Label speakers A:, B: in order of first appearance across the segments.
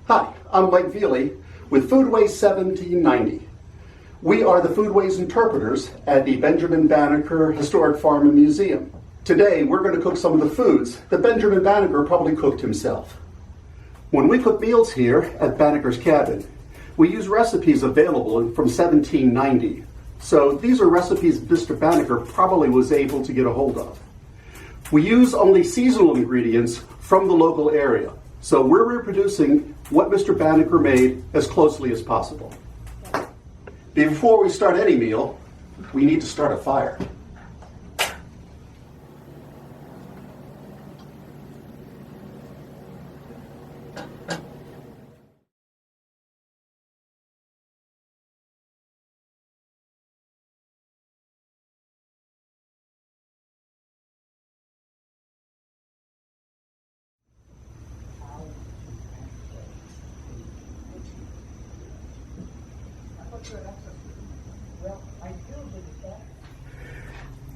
A: Hi, I'm Mike Veely with Foodways 1790. We are the Foodways interpreters at the Benjamin Banneker Historic Farm and Museum. Today, we're going to cook some of the foods that Benjamin Banneker probably cooked himself. When we cook meals here at Banneker's Cabin, we use recipes available from 1790. So these are recipes Mr. Banneker probably was able to get a hold of. We use only seasonal ingredients from the local area. So we're reproducing what Mr. Banneker made as closely as possible. Before we start any meal, we need to start a fire.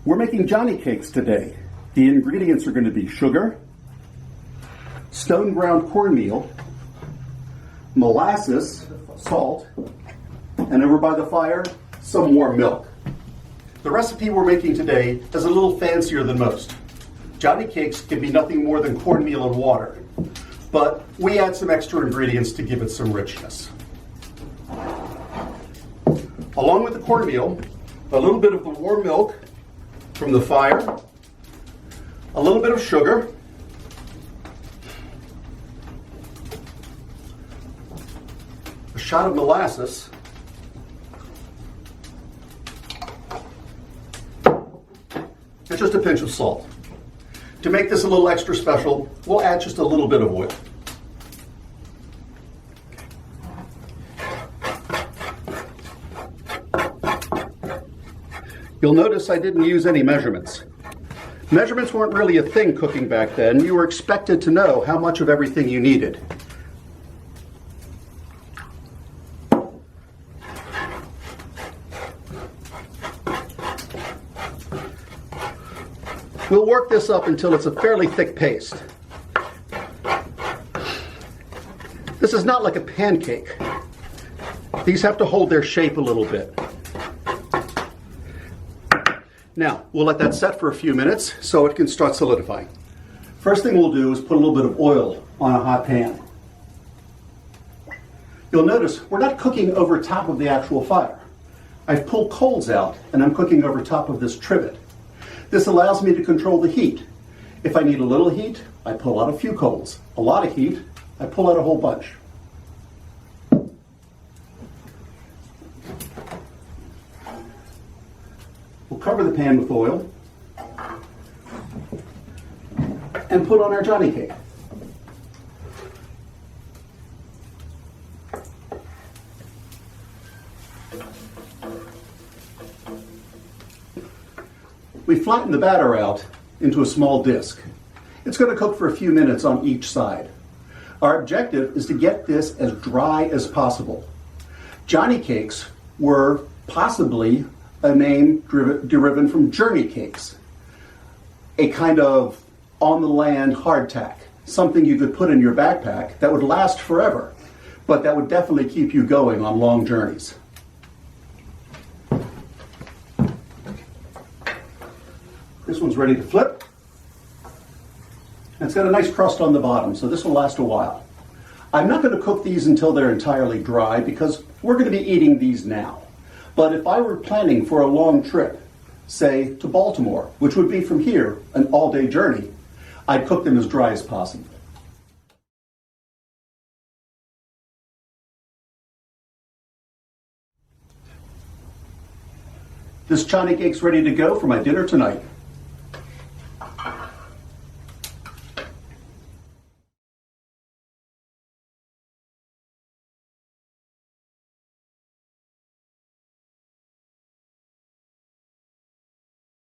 A: We're making Johnny cakes today. The ingredients are going to be sugar, stone ground cornmeal, molasses, salt, and over by the fire, some warm milk. The recipe we're making today is a little fancier than most. Johnny cakes can be nothing more than cornmeal and water, but we add some extra ingredients to give it some richness. Along with the cornmeal, a little bit of the warm milk from the fire, a little bit of sugar, a shot of molasses, and just a pinch of salt. To make this a little extra special, we'll add just a little bit of oil. You'll notice I didn't use any measurements. Measurements weren't really a thing cooking back then. You were expected to know how much of everything you needed. We'll work this up until it's a fairly thick paste. This is not like a pancake. These have to hold their shape a little bit. Now, we'll let that set for a few minutes so it can start solidifying. First thing we'll do is put a little bit of oil on a hot pan. You'll notice we're not cooking over top of the actual fire. I've pulled coals out and I'm cooking over top of this trivet. This allows me to control the heat. If I need a little heat, I pull out a few coals. A lot of heat, I pull out a whole bunch. We'll cover the pan with oil and put on our Johnny cake. We flatten the batter out into a small disc. It's going to cook for a few minutes on each side. Our objective is to get this as dry as possible. Johnny cakes were possibly a name derived from journey cakes, a kind of on-the-land hardtack, something you could put in your backpack that would last forever, but that would definitely keep you going on long journeys. This one's ready to flip. It's got a nice crust on the bottom, so this will last a while. I'm not going to cook these until they're entirely dry because we're going to be eating these now. But if I were planning for a long trip, say to Baltimore, which would be from here an all-day journey, I'd cook them as dry as possible. This Johnny cake's ready to go for my dinner tonight.